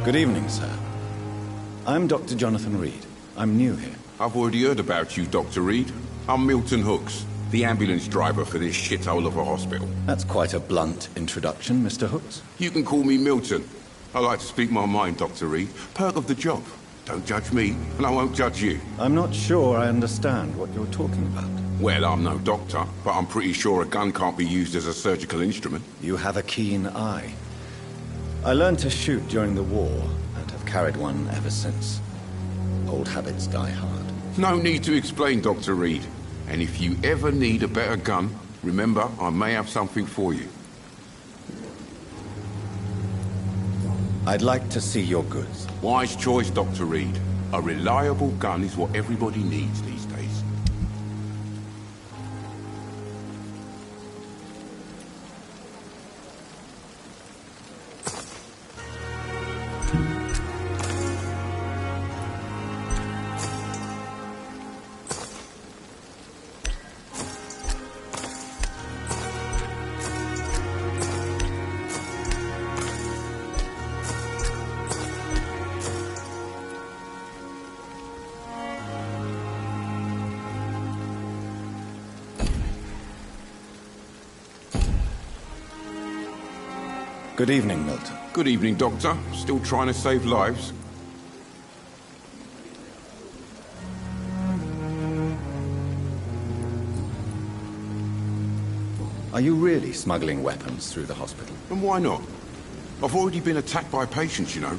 Good evening, sir. I'm Dr. Jonathan Reed. I'm new here. I've already heard about you, Dr. Reed. I'm Milton Hooks, the ambulance driver for this shithole of a hospital. That's quite a blunt introduction, Mr. Hooks. You can call me Milton. I like to speak my mind, Dr. Reed. Perk of the job. Don't judge me, and I won't judge you. I'm not sure I understand what you're talking about. Well, I'm no doctor, but I'm pretty sure a gun can't be used as a surgical instrument. You have a keen eye. I learned to shoot during the war, and have carried one ever since. Old habits die hard. No need to explain, Dr. Reed. And if you ever need a better gun, remember, I may have something for you. I'd like to see your goods. Wise choice, Dr. Reed. A reliable gun is what everybody needs these days. Good evening, Milton. Good evening, Doctor. Still trying to save lives? Are you really smuggling weapons through the hospital? And why not? I've already been attacked by patients, you know.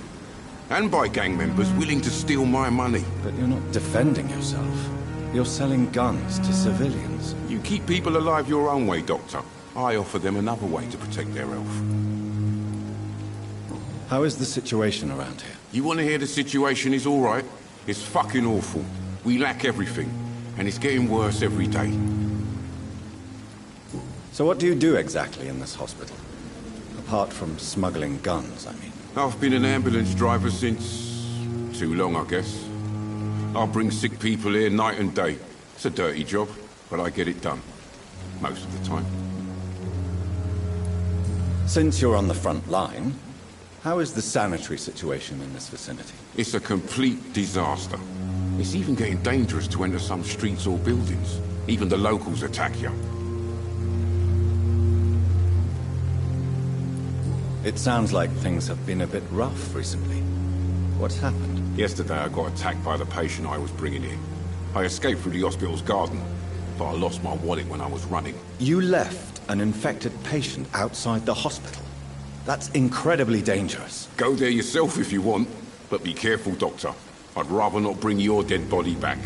And by gang members willing to steal my money. But you're not defending yourself. You're selling guns to civilians. You keep people alive your own way, Doctor. I offer them another way to protect their health. How is the situation around here? You want to hear the situation is all right? It's fucking awful. We lack everything. And it's getting worse every day. So what do you do exactly in this hospital? Apart from smuggling guns, I mean. I've been an ambulance driver since... too long, I guess. I bring sick people here night and day. It's a dirty job, but I get it done. Most of the time. Since you're on the front line, how is the sanitary situation in this vicinity? It's a complete disaster. It's even getting dangerous to enter some streets or buildings. Even the locals attack you. It sounds like things have been a bit rough recently. What's happened? Yesterday I got attacked by the patient I was bringing in. I escaped through the hospital's garden, but I lost my wallet when I was running. You left an infected patient outside the hospital? That's incredibly dangerous. Go there yourself if you want, but be careful, Doctor. I'd rather not bring your dead body back.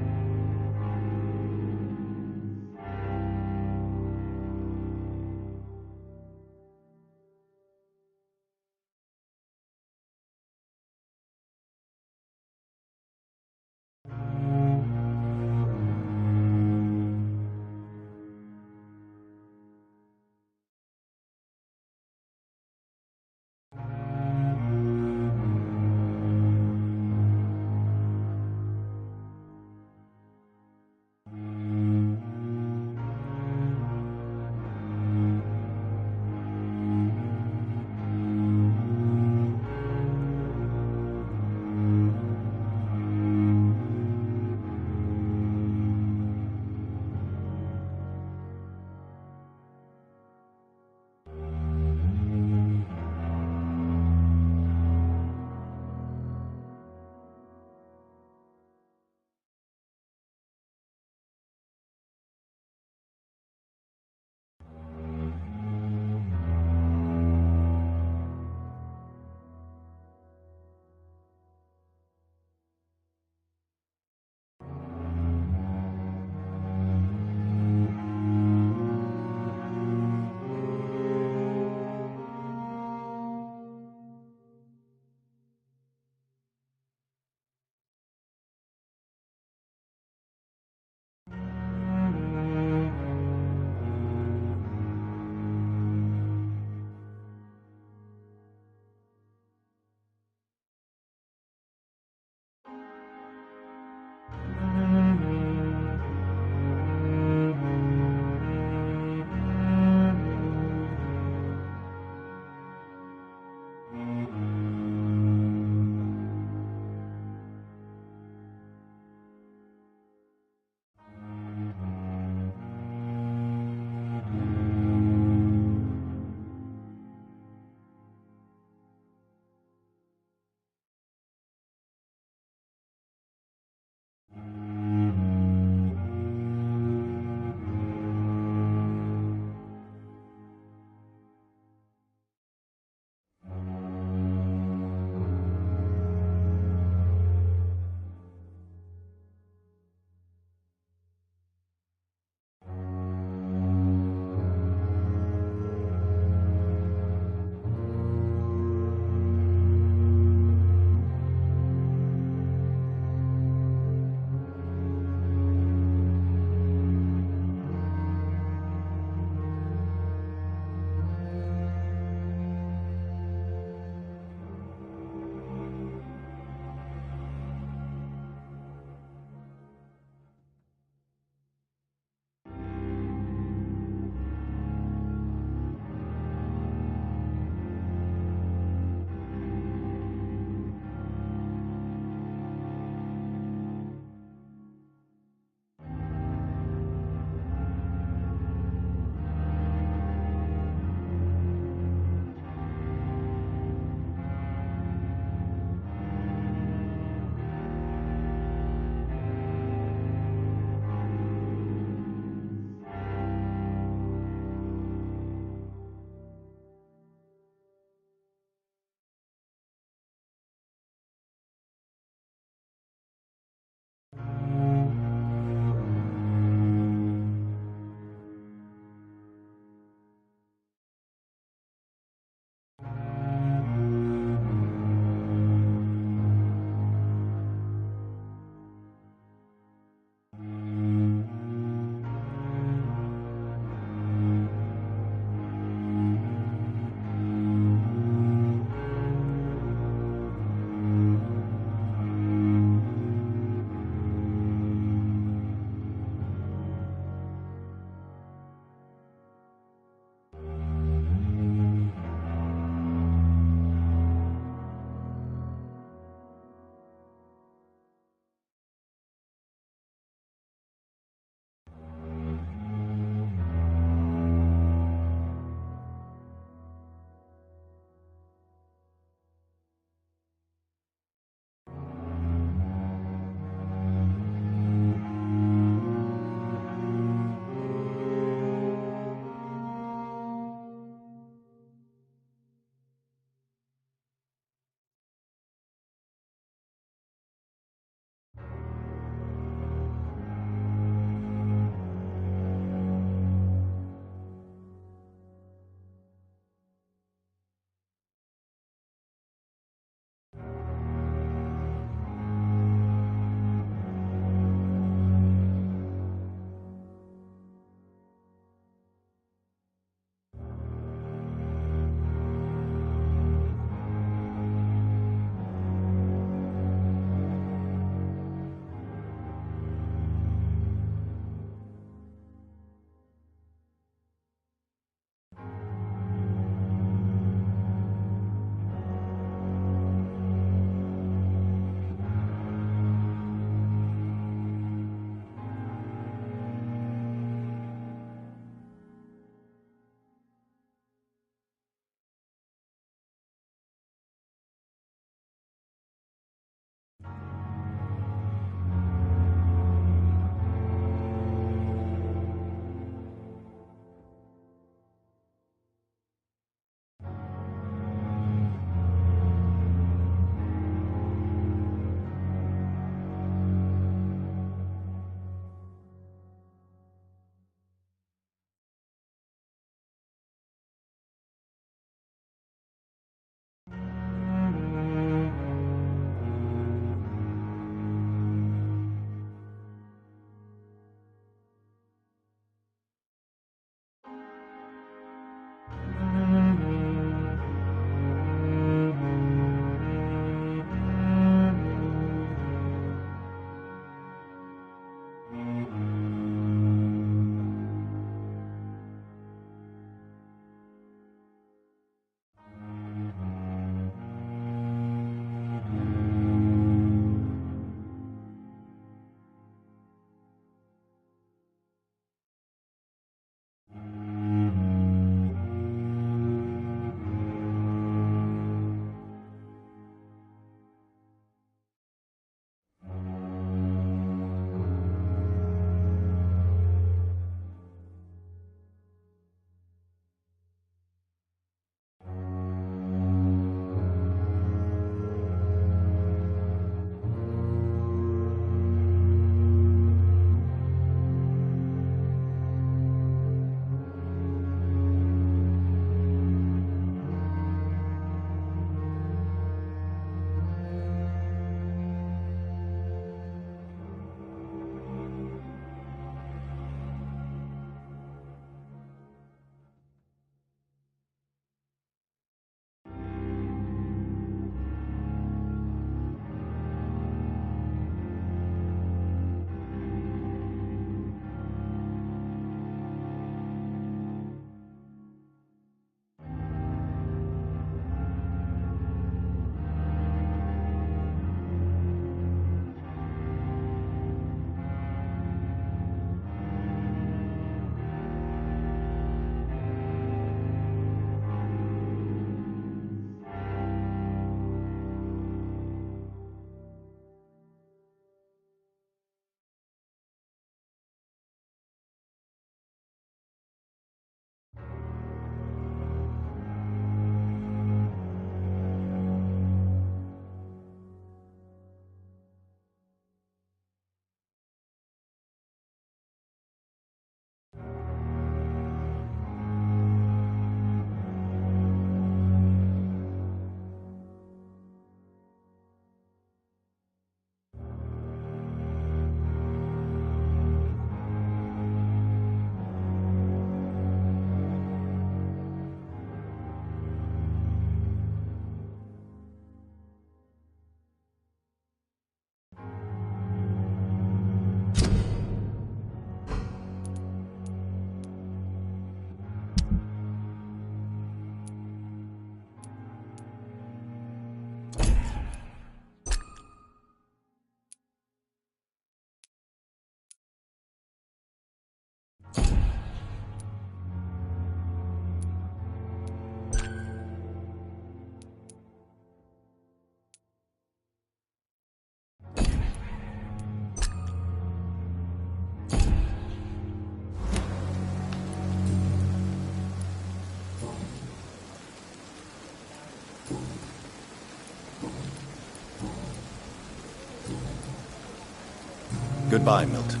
Goodbye, Milton.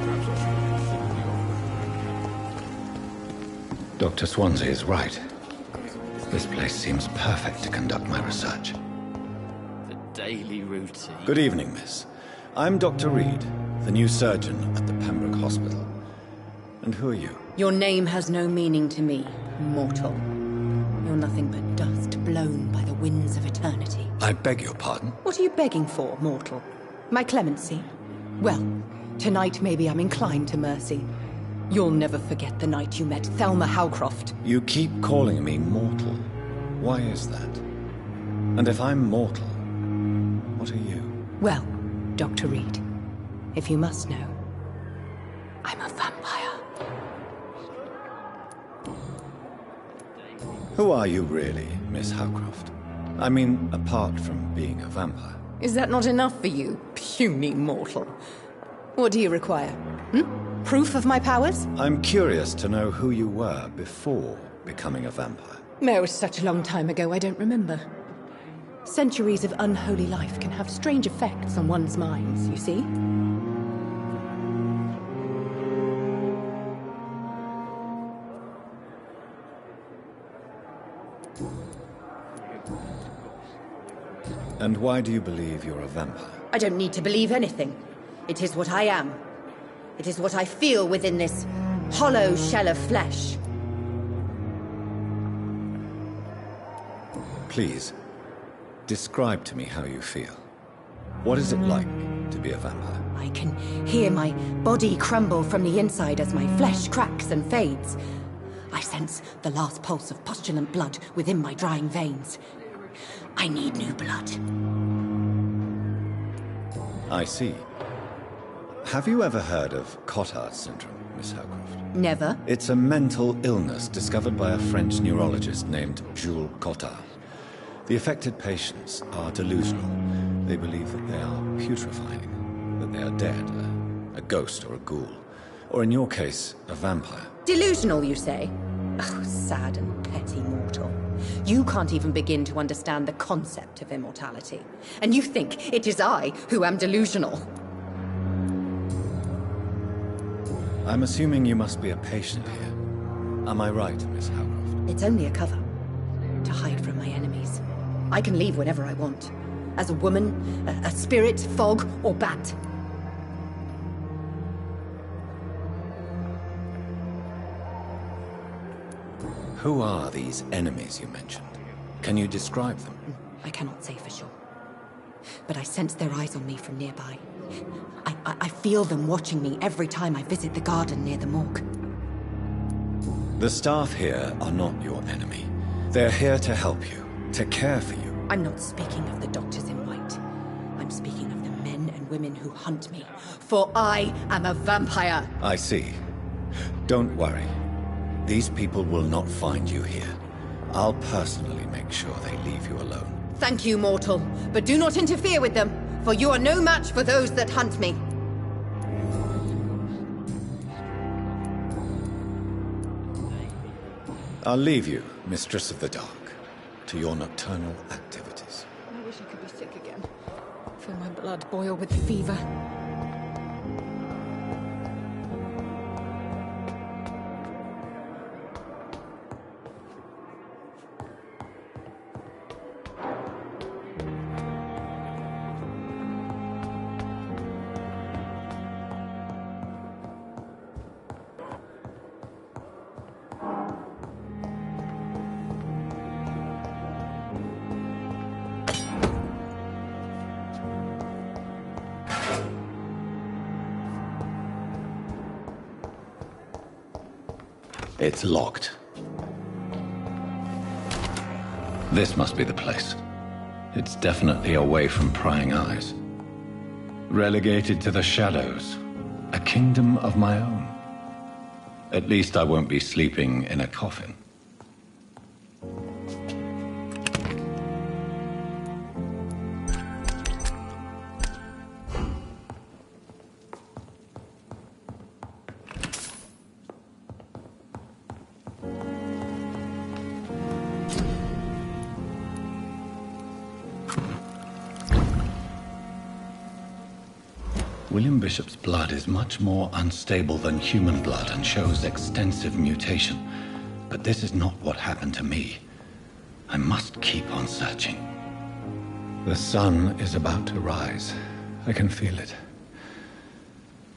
Perhaps I should consider the offer. Dr. Swansea is right. This place seems perfect to conduct my research. The daily routine. Good evening, miss. I'm Dr. Reed, the new surgeon at the Pembroke Hospital. And who are you? Your name has no meaning to me, mortal. You're nothing but dust blown by the winds of eternity. I beg your pardon? What are you begging for, mortal? My clemency? Well, tonight maybe I'm inclined to mercy. You'll never forget the night you met Thelma Howcroft. You keep calling me mortal. Why is that? And if I'm mortal, what are you? Well, Dr. Reed, if you must know, I'm a vampire. Who are you really, Miss Howcroft? I mean, apart from being a vampire. Is that not enough for you, puny mortal? What do you require? Proof of my powers? I'm curious to know who you were before becoming a vampire. It was such a long time ago, I don't remember. Centuries of unholy life can have strange effects on one's minds, you see? And why do you believe you're a vampire? I don't need to believe anything. It is what I am. It is what I feel within this hollow shell of flesh. Please, describe to me how you feel. What is it like to be a vampire? I can hear my body crumble from the inside as my flesh cracks and fades. I sense the last pulse of postulant blood within my drying veins. I need new blood. I see. Have you ever heard of Cotard syndrome, Miss Howcroft? Never. It's a mental illness discovered by a French neurologist named Jules Cotard. The affected patients are delusional. They believe that they are putrefying, that they are dead, a ghost or a ghoul. Or in your case, a vampire. Delusional, you say? Oh, sad and petty mortal. You can't even begin to understand the concept of immortality. And you think it is I who am delusional. I'm assuming you must be a patient here. Am I right, Miss Howcroft? It's only a cover. To hide from my enemies. I can leave whenever I want. As a woman, a spirit, fog, or bat. Who are these enemies you mentioned? Can you describe them? I cannot say for sure. But I sense their eyes on me from nearby. I feel them watching me every time I visit the garden near the morgue. The staff here are not your enemy. They're here to help you, to care for you. I'm not speaking of the doctors in white. I'm speaking of the men and women who hunt me. For I am a vampire! I see. Don't worry. These people will not find you here. I'll personally make sure they leave you alone. Thank you, mortal. But do not interfere with them, for you are no match for those that hunt me. I'll leave you, Mistress of the Dark, to your nocturnal activities. I wish I could be sick again. Feel my blood boil with the fever. It's locked. This must be the place. It's definitely away from prying eyes. Relegated to the shadows. A kingdom of my own. At least I won't be sleeping in a coffin. William Bishop's blood is much more unstable than human blood and shows extensive mutation. But this is not what happened to me. I must keep on searching. The sun is about to rise. I can feel it.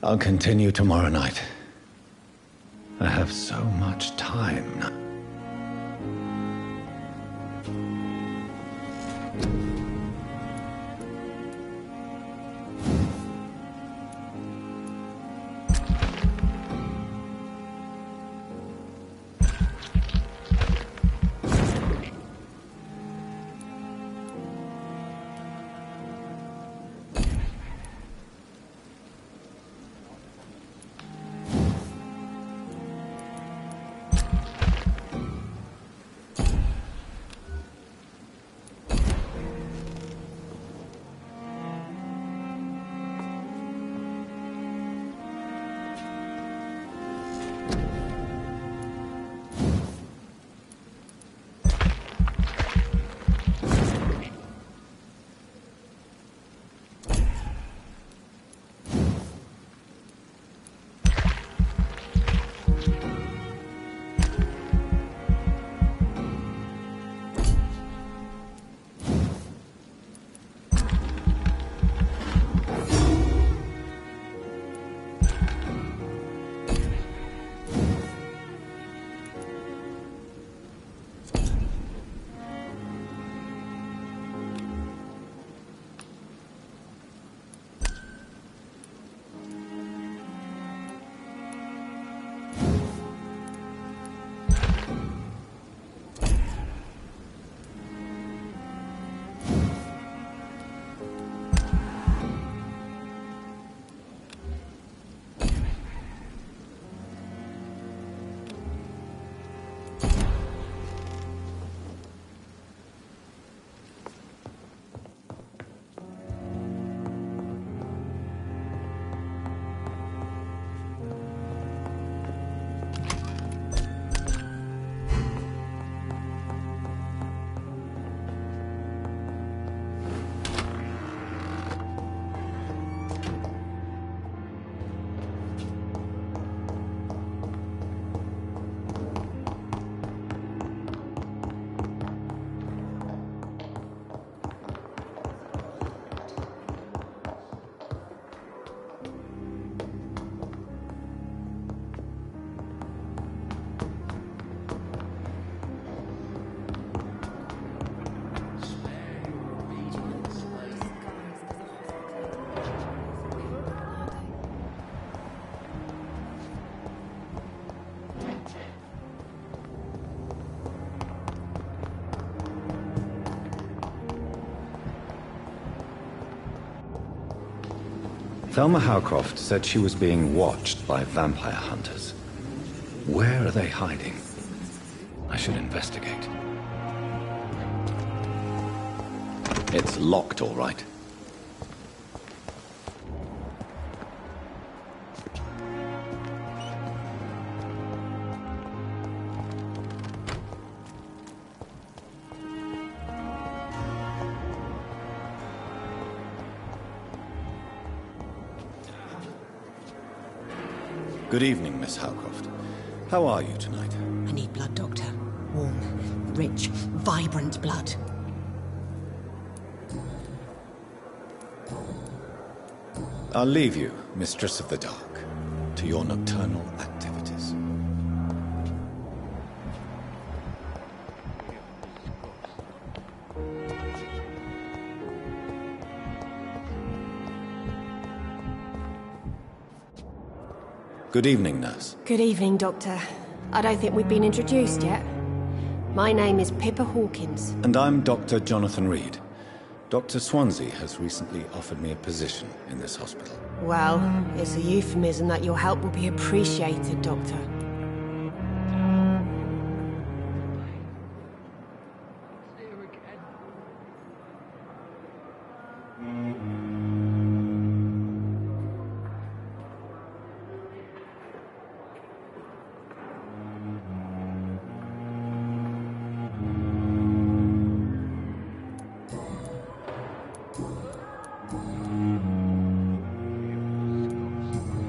I'll continue tomorrow night. I have so much time now. Thelma Howcroft said she was being watched by vampire hunters. Where are they hiding? I should investigate. It's locked, all right. Good evening, Miss Howcroft. How are you tonight? I need blood, Doctor. Warm, rich, vibrant blood. I'll leave you, Mistress of the Dark, to your nocturnal activities. Good evening, nurse. Good evening, Doctor. I don't think we've been introduced yet. My name is Pippa Hawkins. And I'm Dr. Jonathan Reed. Dr. Swansea has recently offered me a position in this hospital. Well, it's a euphemism that your help will be appreciated, Doctor.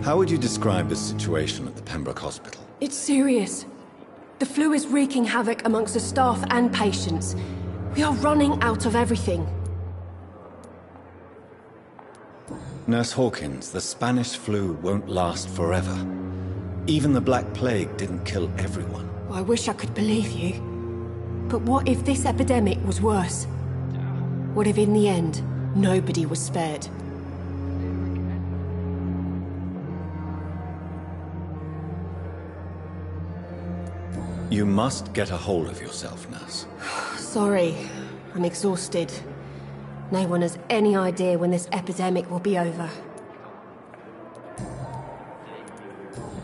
How would you describe the situation at the Pembroke Hospital? It's serious. The flu is wreaking havoc amongst the staff and patients. We are running out of everything. Nurse Hawkins, the Spanish flu won't last forever. Even the Black Plague didn't kill everyone. I wish I could believe you. But what if this epidemic was worse? What if in the end, nobody was spared? You must get a hold of yourself, nurse. Sorry, I'm exhausted. No one has any idea when this epidemic will be over.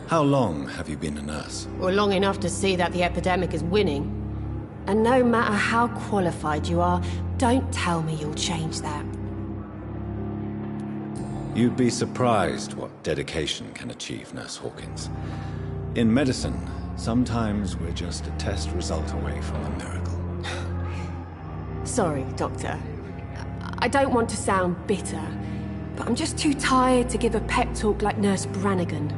How long have you been a nurse? Well, long enough to see that the epidemic is winning. And no matter how qualified you are, don't tell me you'll change that. You'd be surprised what dedication can achieve, Nurse Hawkins. In medicine, sometimes we're just a test result away from a miracle. Sorry, Doctor. I don't want to sound bitter, but I'm just too tired to give a pep talk like Nurse Brannigan.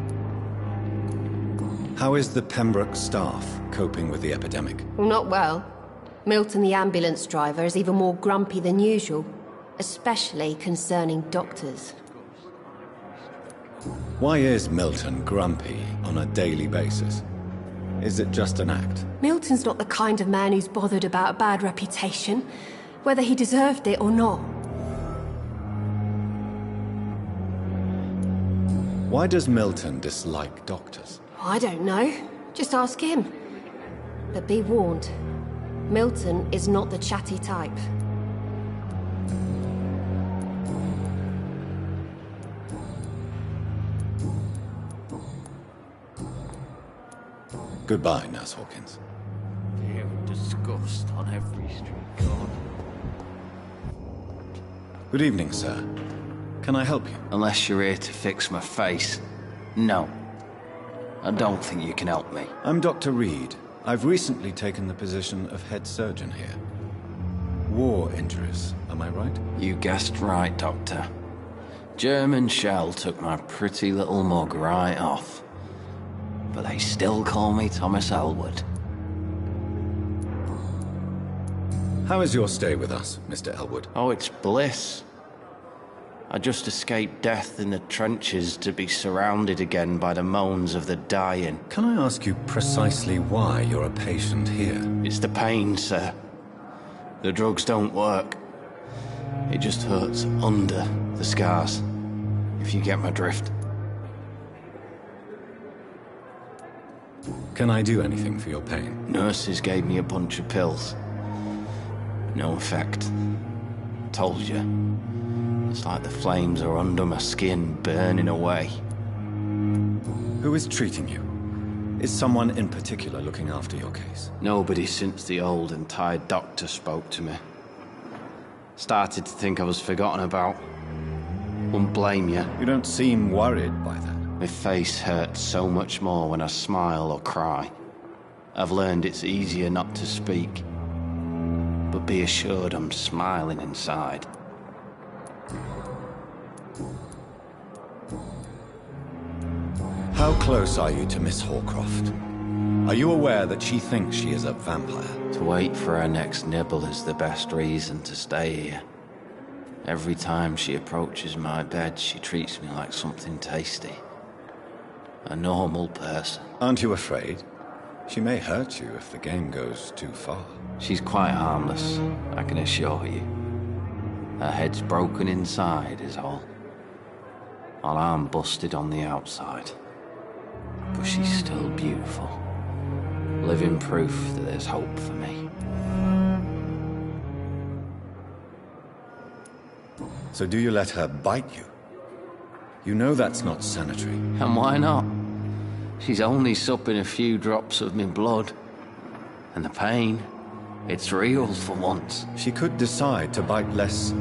How is the Pembroke staff coping with the epidemic? Well, not well. Milton, the ambulance driver, is even more grumpy than usual, especially concerning doctors. Why is Milton grumpy on a daily basis? Is it just an act? Milton's not the kind of man who's bothered about a bad reputation, whether he deserved it or not. Why does Milton dislike doctors? I don't know. Just ask him. But be warned, Milton is not the chatty type. Goodbye, Nurse Hawkins. Fear and disgust on every street corner. Good evening, sir. Can I help you? Unless you're here to fix my face. No. I don't think you can help me. I'm Dr. Reed. I've recently taken the position of head surgeon here. War injuries, am I right? You guessed right, Doctor. German shell took my pretty little mug right off. But they still call me Thomas Elwood. How is your stay with us, Mr. Elwood? Oh, it's bliss. I just escaped death in the trenches to be surrounded again by the moans of the dying. Can I ask you precisely why you're a patient here? It's the pain, sir. The drugs don't work. It just hurts under the scars, if you get my drift. Can I do anything for your pain? Nurses gave me a bunch of pills. No effect. Told you. It's like the flames are under my skin, burning away. Who is treating you? Is someone in particular looking after your case? Nobody since the old and tired doctor spoke to me. Started to think I was forgotten about. Wouldn't blame you. You don't seem worried by that. My face hurts so much more when I smile or cry. I've learned it's easier not to speak. But be assured I'm smiling inside. How close are you to Miss Hawcroft? Are you aware that she thinks she is a vampire? To wait for her next nibble is the best reason to stay here. Every time she approaches my bed, she treats me like something tasty. A normal person. Aren't you afraid? She may hurt you if the game goes too far. She's quite harmless, I can assure you. Her head's broken inside is all. While I'm busted on the outside. But she's still beautiful. Living proof that there's hope for me. So do you let her bite you? You know that's not sanitary. And why not? She's only supping a few drops of me blood. And the pain, it's real for once. She could decide to bite less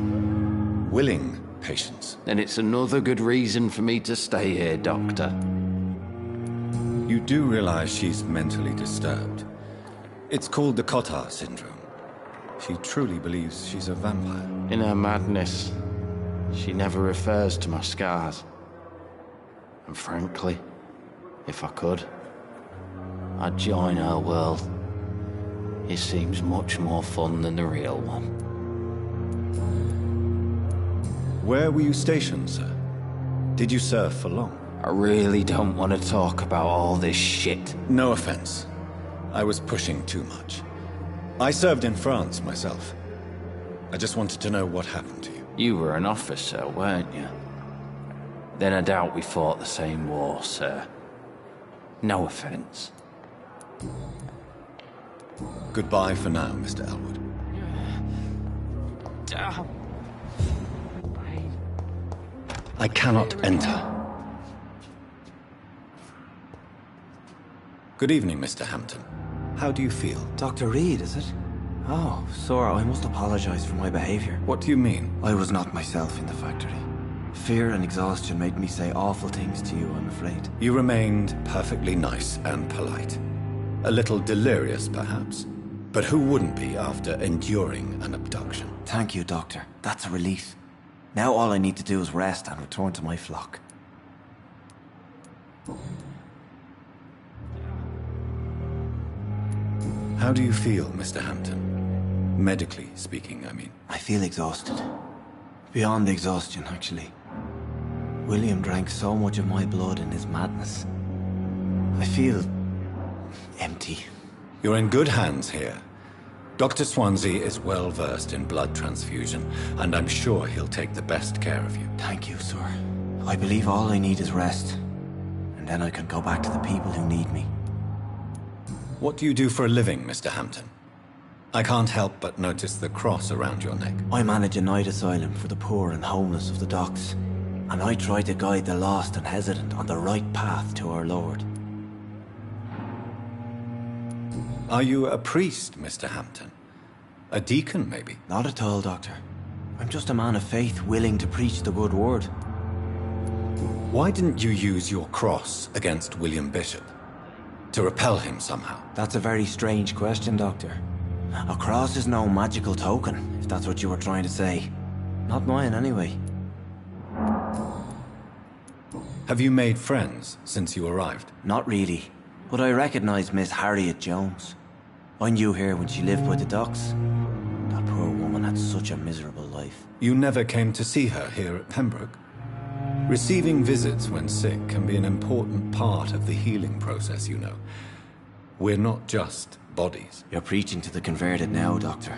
willing patients. Then it's another good reason for me to stay here, Doctor. You do realize she's mentally disturbed. It's called the Cotter syndrome. She truly believes she's a vampire. In her madness, she never refers to my scars. And frankly, if I could, I'd join her world. It seems much more fun than the real one. Where were you stationed, sir? Did you serve for long? I really don't want to talk about all this shit. No offense. I was pushing too much. I served in France myself. I just wanted to know what happened to you. You were an officer, weren't you? Then I doubt we fought the same war, sir. No offense. Goodbye for now, Mr. Elwood. I cannot enter. Good evening, Mr. Hampton. How do you feel? Dr. Reed, is it? Oh, sir, I must apologize for my behavior. What do you mean? I was not myself in the factory. Fear and exhaustion made me say awful things to you, I'm afraid. You remained perfectly nice and polite. A little delirious, perhaps. But who wouldn't be after enduring an abduction? Thank you, Doctor. That's a relief. Now all I need to do is rest and return to my flock. How do you feel, Mr. Hampton? Medically speaking, I mean. I feel exhausted. Beyond exhaustion, actually. William drank so much of my blood in his madness. I feel empty. You're in good hands here. Dr. Swansea is well versed in blood transfusion, and I'm sure he'll take the best care of you. Thank you, sir. I believe all I need is rest. And then I can go back to the people who need me. What do you do for a living, Mr. Hampton? I can't help but notice the cross around your neck. I manage a night asylum for the poor and homeless of the docks. And I try to guide the lost and hesitant on the right path to our Lord. Are you a priest, Mr. Hampton? A deacon, maybe? Not at all, Doctor. I'm just a man of faith willing to preach the good word. Why didn't you use your cross against William Bishop? To repel him somehow? That's a very strange question, Doctor. A cross is no magical token, if that's what you were trying to say. Not mine, anyway. Have you made friends since you arrived? Not really. But I recognize Miss Harriet Jones. I knew her when she lived by the docks. That poor woman had such a miserable life. You never came to see her here at Pembroke? Receiving visits when sick can be an important part of the healing process, you know. We're not just bodies. You're preaching to the converted now, Doctor.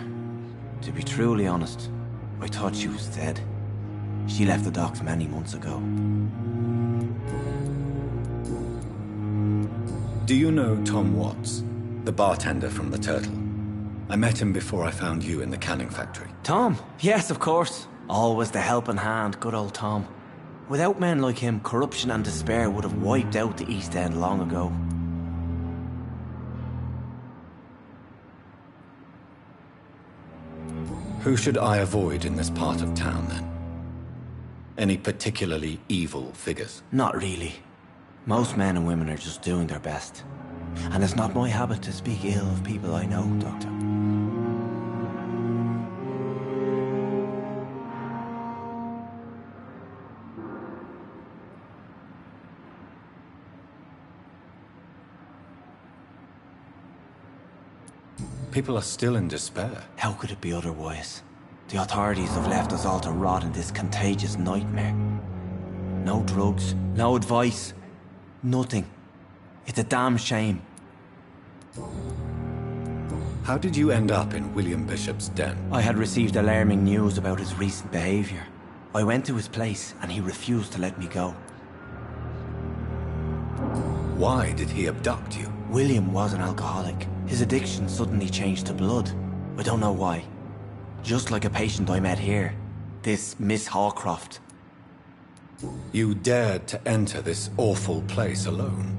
To be truly honest, I thought she was dead. She left the docks many months ago. Do you know Tom Watts, the bartender from the Turtle? I met him before I found you in the canning factory. Tom? Yes, of course. Always the helping hand, good old Tom. Without men like him, corruption and despair would have wiped out the East End long ago. Who should I avoid in this part of town, then? Any particularly evil figures? Not really. Most men and women are just doing their best. And it's not my habit to speak ill of people I know, Doctor. People are still in despair. How could it be otherwise? The authorities have left us all to rot in this contagious nightmare. No drugs, no advice, nothing. It's a damn shame. How did you end up in William Bishop's den? I had received alarming news about his recent behavior. I went to his place and he refused to let me go. Why did he abduct you? William was an alcoholic. His addiction suddenly changed to blood. I don't know why. Just like a patient I met here. This Miss Hawcroft. You dared to enter this awful place alone.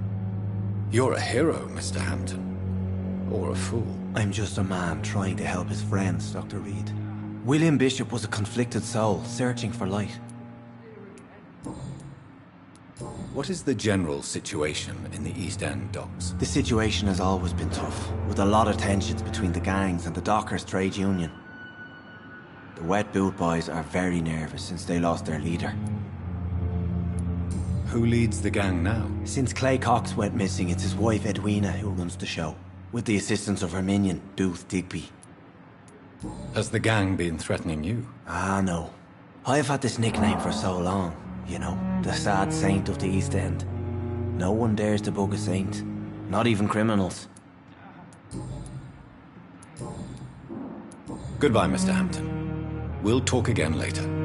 You're a hero, Mr. Hampton. Or a fool. I'm just a man trying to help his friends, Dr. Reed. William Bishop was a conflicted soul, searching for light. What is the general situation in the East End docks? The situation has always been tough, with a lot of tensions between the gangs and the dockers' trade union. The Wet Boot Boys are very nervous since they lost their leader. Who leads the gang now? Since Clay Cox went missing, it's his wife Edwina who runs the show, with the assistance of her minion, Booth Digby. Has the gang been threatening you? Ah, no. I've had this nickname for so long, you know, the sad saint of the East End. No one dares to bug a saint, not even criminals. Goodbye, Mr. Hampton. We'll talk again later.